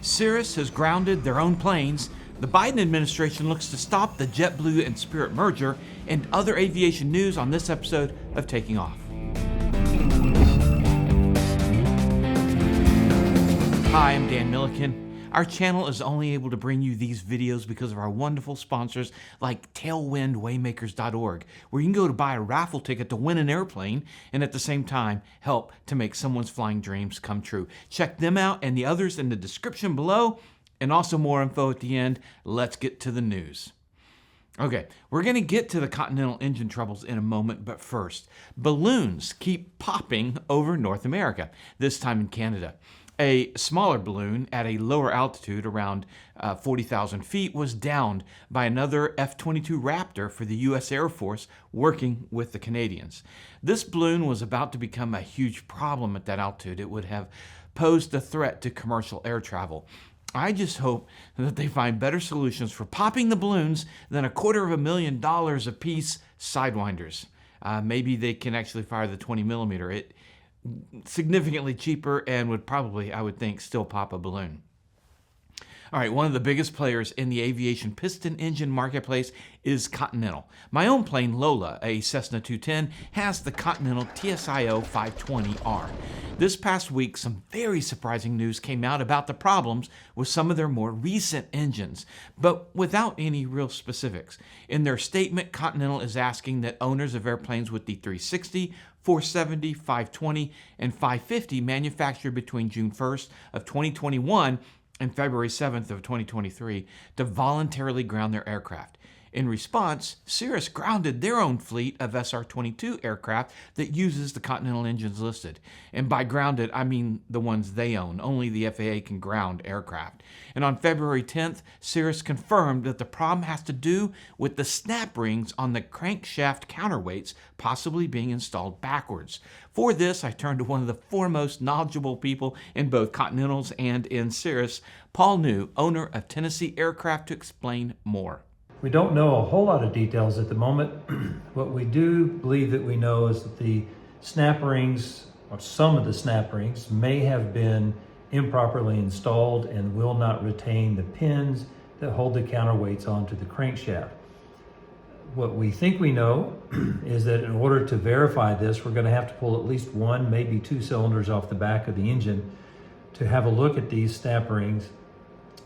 Cirrus has grounded their own planes. The Biden administration looks to stop the JetBlue and Spirit merger, and other aviation news on this episode of Taking Off. Hi, I'm Dan Milliken. Our channel is only able to bring you these videos because of our wonderful sponsors like tailwindwaymakers.org, where you can go to buy a raffle ticket to win an airplane and at the same time help to make someone's flying dreams come true. Check them out and the others in the description below, and also more info at the end. Let's get to the news. Okay, we're going to get to the Continental engine troubles in a moment, but first, balloons keep popping over North America, this time in Canada. A smaller balloon at a lower altitude, around 40,000 feet, was downed by another F-22 Raptor for the U.S. Air Force working with the Canadians. This balloon was about to become a huge problem at that altitude. It would have posed a threat to commercial air travel. I just hope that they find better solutions for popping the balloons than $250,000 a piece sidewinders. Maybe they can actually fire the 20 millimeter. It significantly cheaper and would probably, I would think, still pop a balloon. All right, one of the biggest players in the aviation piston engine marketplace is Continental. My own plane, Lola, a Cessna 210, has the Continental TSIO 520R. This past week, some very surprising news came out about the problems with some of their more recent engines, but without any real specifics. In their statement, Continental is asking that owners of airplanes with the 360, 470, 520, and 550 manufactured between June 1st of 2021 and February 7th of 2023 to voluntarily ground their aircraft. In response, Cirrus grounded their own fleet of SR-22 aircraft that uses the Continental engines listed. And by grounded, I mean the ones they own. Only the FAA can ground aircraft. And on February 10th, Cirrus confirmed that the problem has to do with the snap rings on the crankshaft counterweights possibly being installed backwards. For this, I turned to one of the foremost knowledgeable people in both Continentals and in Cirrus, Paul New, owner of Tennessee Aircraft, to explain more. We don't know a whole lot of details at the moment. What we do believe that we know is that the snap rings, or some of the snap rings, may have been improperly installed and will not retain the pins that hold the counterweights onto the crankshaft. What we think we know is that in order to verify this, we're going to have to pull at least one, maybe two cylinders off the back of the engine to have a look at these snap rings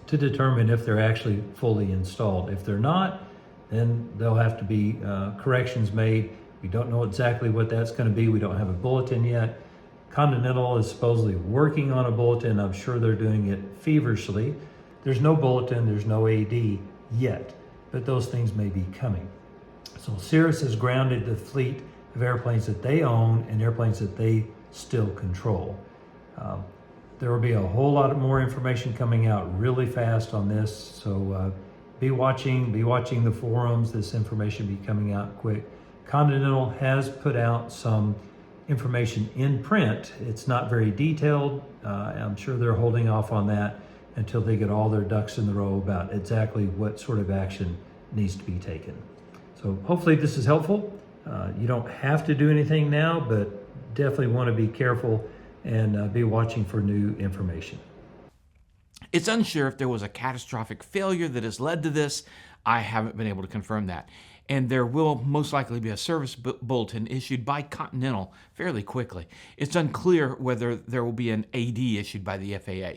to determine if they're actually fully installed. If they're not, then there'll have to be corrections made. We don't know exactly what that's going to be. We don't have a bulletin yet. Continental is supposedly working on a bulletin. I'm sure they're doing it feverishly. There's no bulletin, there's no AD yet, but those things may be coming. So Cirrus has grounded the fleet of airplanes that they own and airplanes that they still control. There will be a whole lot more information coming out really fast on this, so be watching the forums. This information be coming out quick. Continental has put out some information in print. It's not very detailed. I'm sure they're holding off on that until they get all their ducks in the row about exactly what sort of action needs to be taken. So hopefully this is helpful. You don't have to do anything now, but definitely want to be careful and be watching for new information. It's unsure if there was a catastrophic failure that has led to this. I haven't been able to confirm that. And there will most likely be a service bulletin issued by Continental fairly quickly. It's unclear whether there will be an AD issued by the FAA.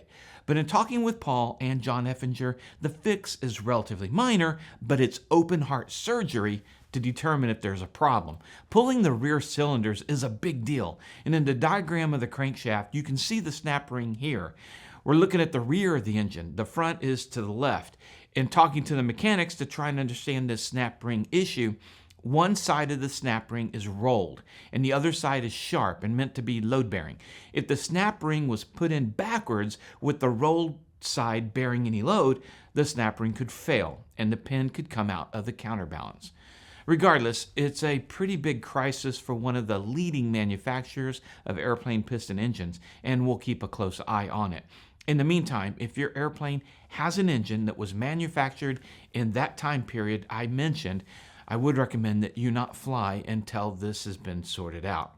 But in talking with Paul and John Effinger, the fix is relatively minor, but it's open heart surgery to determine if there's a problem. Pulling the rear cylinders is a big deal. And in the diagram of the crankshaft, you can see the snap ring here. We're looking at the rear of the engine. The front is to the left. In talking to the mechanics to try and understand this snap ring issue, one side of the snap ring is rolled and the other side is sharp and meant to be load bearing. If the snap ring was put in backwards with the rolled side bearing any load, the snap ring could fail and the pin could come out of the counterbalance. Regardless, it's a pretty big crisis for one of the leading manufacturers of airplane piston engines, and we'll keep a close eye on it. In the meantime, if your airplane has an engine that was manufactured in that time period I mentioned, I would recommend that you not fly until this has been sorted out.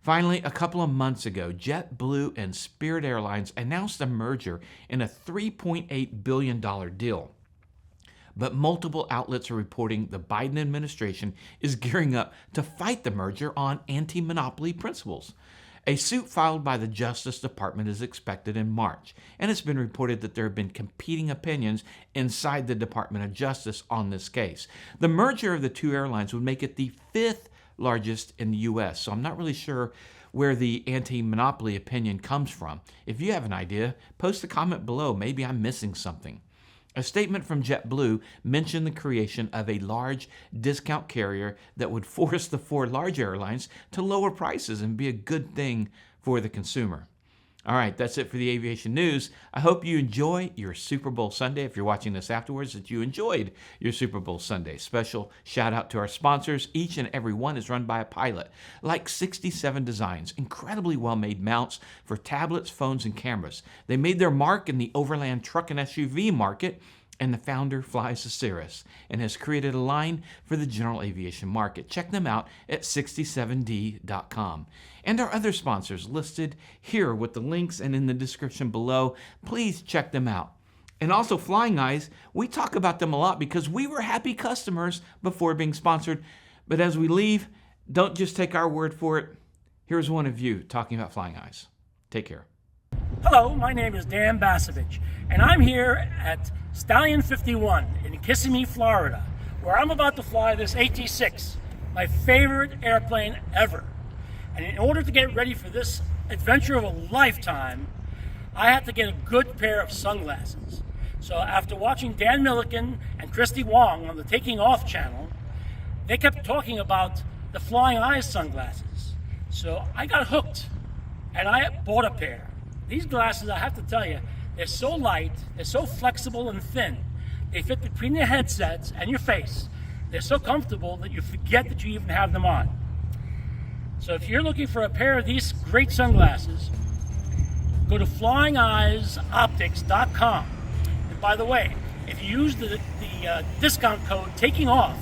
Finally, a couple of months ago, JetBlue and Spirit Airlines announced a merger in a $3.8 billion deal. But multiple outlets are reporting the Biden administration is gearing up to fight the merger on anti-monopoly principles. A suit filed by the Justice Department is expected in March, and it's been reported that there have been competing opinions inside the Department of Justice on this case. The merger of the two airlines would make it the fifth largest in the U.S., so I'm not really sure where the anti-monopoly opinion comes from. If you have an idea, post a comment below. Maybe I'm missing something. A statement from JetBlue mentioned the creation of a large discount carrier that would force the four large airlines to lower prices and be a good thing for the consumer. All right, that's it for the aviation news. I hope you enjoy your Super Bowl Sunday. If you're watching this afterwards, that you enjoyed your Super Bowl Sunday. Special shout out to our sponsors. Each and every one is run by a pilot. Like 67 Designs, incredibly well-made mounts for tablets, phones, and cameras. They made their mark in the overland truck and SUV market, and the founder flies a Cirrus and has created a line for the general aviation market. Check them out at 67d.com. And our other sponsors listed here with the links and in the description below. Please check them out. And also Flying Eyes, we talk about them a lot because we were happy customers before being sponsored. But as we leave, don't just take our word for it. Here's one of you talking about Flying Eyes. Take care. Hello, my name is Dan Basovich, and I'm here at Stallion 51 in Kissimmee, Florida, where I'm about to fly this AT-6, my favorite airplane ever. And in order to get ready for this adventure of a lifetime, I had to get a good pair of sunglasses. So after watching Dan Milliken and Christy Wong on the Taking Off channel, they kept talking about the Flying Eyes sunglasses. So I got hooked, and I bought a pair. These glasses, I have to tell you, they're so light, they're so flexible and thin. They fit between your headsets and your face. They're so comfortable that you forget that you even have them on. So if you're looking for a pair of these great sunglasses, go to flyingeyesoptics.com. And by the way, if you use the discount code Taking Off,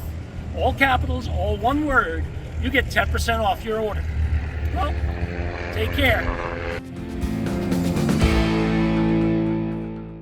all capitals, all one word, you get 10% off your order. Well, take care.